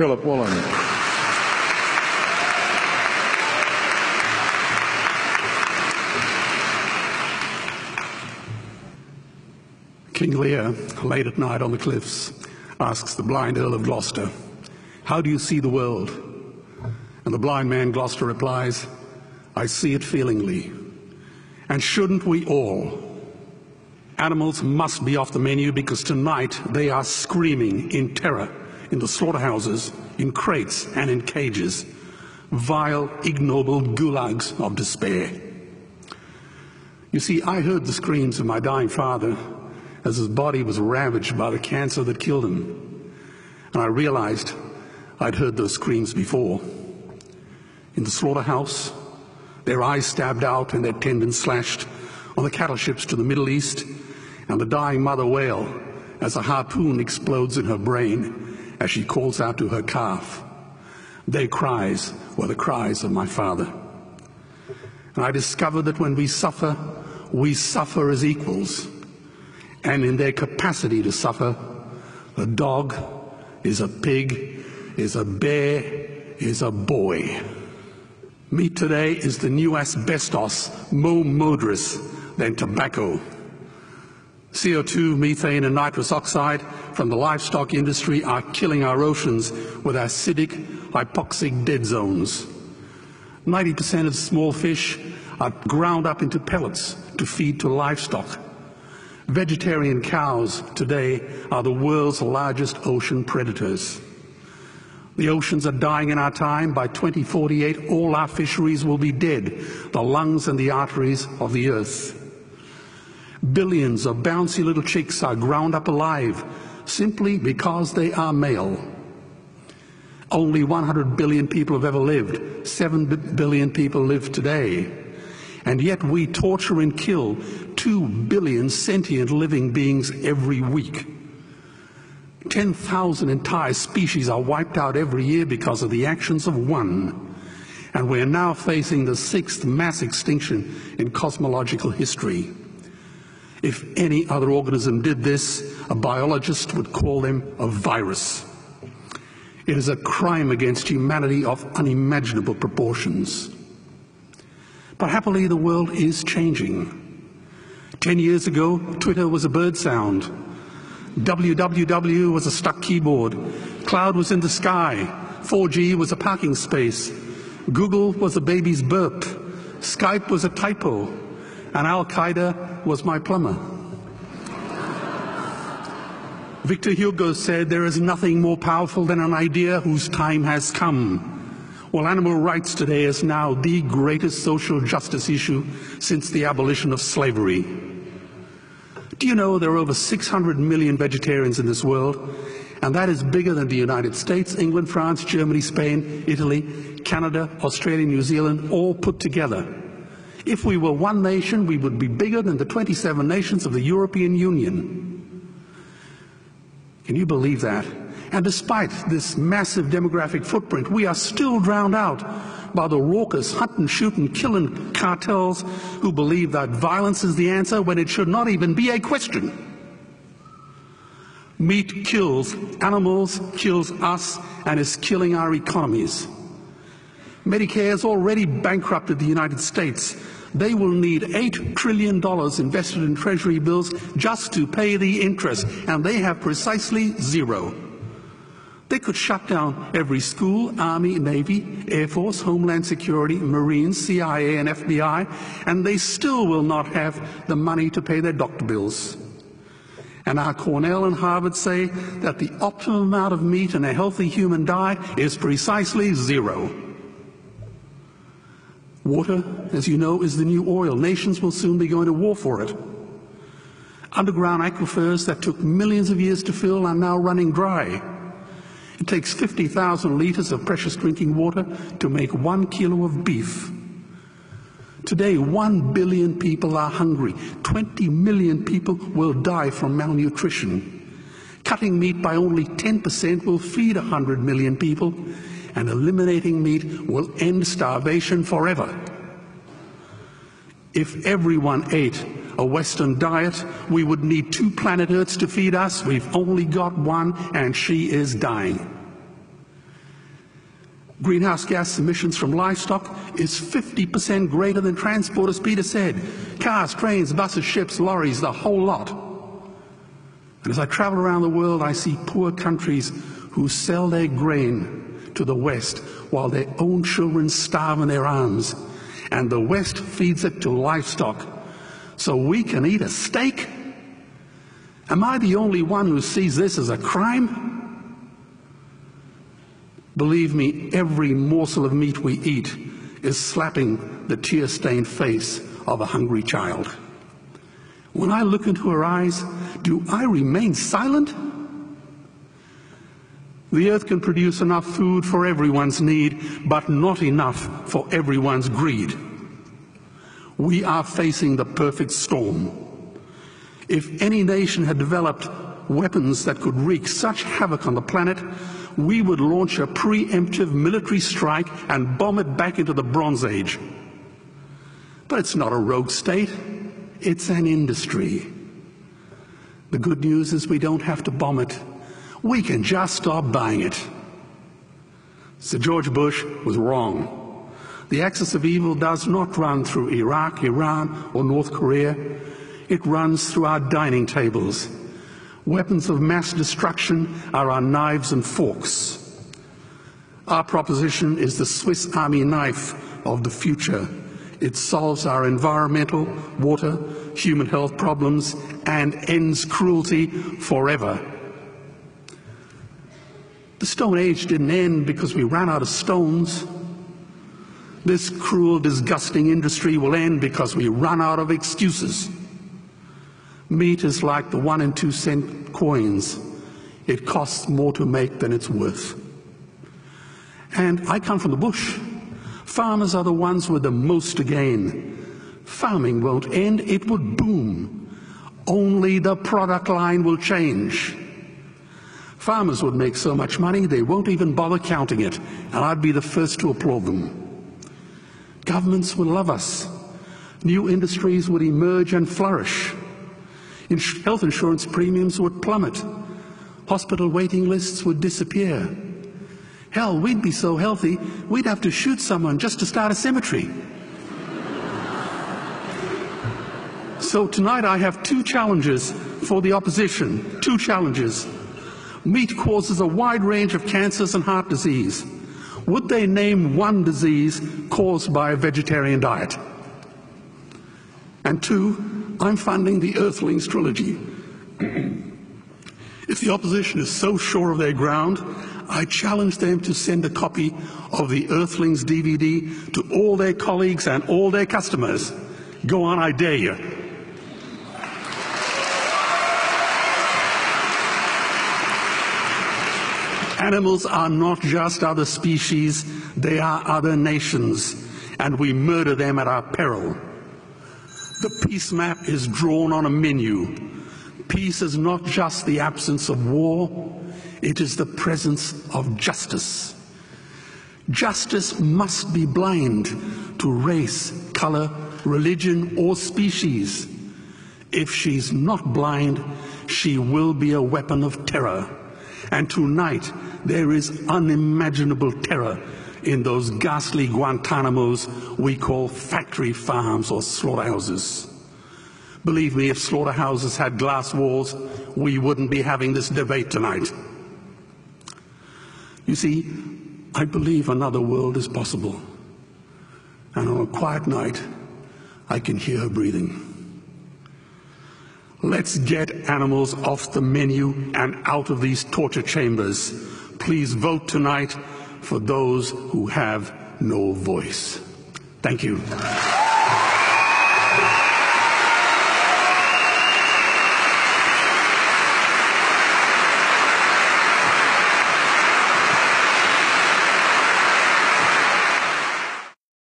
Philip Woolen. King Lear, late at night on the cliffs, asks the blind Earl of Gloucester, "How do you see the world?" And the blind man Gloucester replies, "I see it feelingly. And shouldn't we all? Animals must be off the menu because tonight they are screaming in terror in the slaughterhouses, in crates and in cages, vile, ignoble gulags of despair." You see, I heard the screams of my dying father as his body was ravaged by the cancer that killed him. And I realized I'd heard those screams before. In the slaughterhouse, their eyes stabbed out and their tendons slashed, on the cattle ships to the Middle East, and the dying mother wail as a harpoon explodes in her brain as she calls out to her calf. Their cries were the cries of my father. And I discovered that when we suffer as equals. And in their capacity to suffer, a dog is a pig, is a bear, is a boy. Meat today is the new asbestos, more murderous than tobacco. CO2, methane and nitrous oxide from the livestock industry are killing our oceans with acidic, hypoxic dead zones. 90% of small fish are ground up into pellets to feed to livestock. Vegetarian cows today are the world's largest ocean predators. The oceans are dying in our time. By 2048, all our fisheries will be dead, the lungs and the arteries of the earth. Billions of bouncy little chicks are ground up alive simply because they are male. Only 100 billion people have ever lived. 7 billion people live today. And yet we torture and kill 2 billion sentient living beings every week. 10,000 entire species are wiped out every year because of the actions of one. And we're now facing the 6th mass extinction in cosmological history. If any other organism did this, a biologist would call them a virus. It is a crime against humanity of unimaginable proportions. But happily, the world is changing. 10 years ago, Twitter was a bird sound. www was a stuck keyboard. Cloud was in the sky. 4G was a parking space. Google was a baby's burp. Skype was a typo. And Al-Qaeda was my plumber. Victor Hugo said, "There is nothing more powerful than an idea whose time has come." Well, animal rights today is now the greatest social justice issue since the abolition of slavery. Do you know there are over 600 million vegetarians in this world? And that is bigger than the United States, England, France, Germany, Spain, Italy, Canada, Australia, New Zealand, all put together. If we were one nation, we would be bigger than the 27 nations of the European Union. Can you believe that? And despite this massive demographic footprint, we are still drowned out by the raucous hunt and shoot and killing cartels who believe that violence is the answer when it should not even be a question. Meat kills animals, kills us, and is killing our economies. Medicare has already bankrupted the United States. They will need $8 trillion invested in Treasury bills just to pay the interest, and they have precisely zero. They could shut down every school, Army, Navy, Air Force, Homeland Security, Marines, CIA, and FBI, and they still will not have the money to pay their doctor bills. And our Cornell and Harvard say that the optimum amount of meat in a healthy human diet is precisely zero. Water, as you know, is the new oil. Nations will soon be going to war for it. Underground aquifers that took millions of years to fill are now running dry. It takes 50,000 liters of precious drinking water to make 1 kilo of beef. Today, 1 billion people are hungry. 20 million people will die from malnutrition. Cutting meat by only 10% will feed 100 million people, and eliminating meat will end starvation forever. If everyone ate a Western diet, we would need 2 planet Earths to feed us. We've only got one, and she is dying. Greenhouse gas emissions from livestock is 50% greater than transport, as Peter said. Cars, trains, buses, ships, lorries, the whole lot. And as I travel around the world, I see poor countries who sell their grain to the West while their own children starve in their arms. And the West feeds it to livestock so we can eat a steak? Am I the only one who sees this as a crime? Believe me, every morsel of meat we eat is slapping the tear-stained face of a hungry child. When I look into her eyes, do I remain silent? The earth can produce enough food for everyone's need, but not enough for everyone's greed. We are facing the perfect storm. If any nation had developed weapons that could wreak such havoc on the planet, we would launch a preemptive military strike and bomb it back into the Bronze Age. But it's not a rogue state, it's an industry. The good news is we don't have to bomb it. We can just stop buying it. Sir George Bush was wrong. The axis of evil does not run through Iraq, Iran, or North Korea. It runs through our dining tables. Weapons of mass destruction are our knives and forks. Our proposition is the Swiss Army knife of the future. It solves our environmental, water, human health problems and ends cruelty forever. The Stone Age didn't end because we ran out of stones. This cruel, disgusting industry will end because we run out of excuses. Meat is like the 1 and 2 cent coins. It costs more to make than it's worth. And I come from the bush. Farmers are the ones with the most to gain. Farming won't end, it would boom. Only the product line will change. Farmers would make so much money they won't even bother counting it, and I'd be the first to applaud them. Governments would love us. New industries would emerge and flourish. Health insurance premiums would plummet. Hospital waiting lists would disappear. Hell, we'd be so healthy, we'd have to shoot someone just to start a cemetery. So tonight I have 2 challenges for the opposition. 2 challenges. Meat causes a wide range of cancers and heart disease. Would they name one disease caused by a vegetarian diet? And 2, I'm funding the Earthlings trilogy. If the opposition is so sure of their ground, I challenge them to send a copy of the Earthlings DVD to all their colleagues and all their customers. Go on, I dare you. Animals are not just other species, they are other nations, and we murder them at our peril. The peace map is drawn on a menu. Peace is not just the absence of war, it is the presence of justice. Justice must be blind to race, color, religion, or species. If she's not blind, she will be a weapon of terror. And tonight, there is unimaginable terror in those ghastly Guantanamos we call factory farms or slaughterhouses. Believe me, if slaughterhouses had glass walls, we wouldn't be having this debate tonight. You see, I believe another world is possible. And on a quiet night, I can hear her breathing. Let's get animals off the menu and out of these torture chambers. Please vote tonight for those who have no voice. Thank you.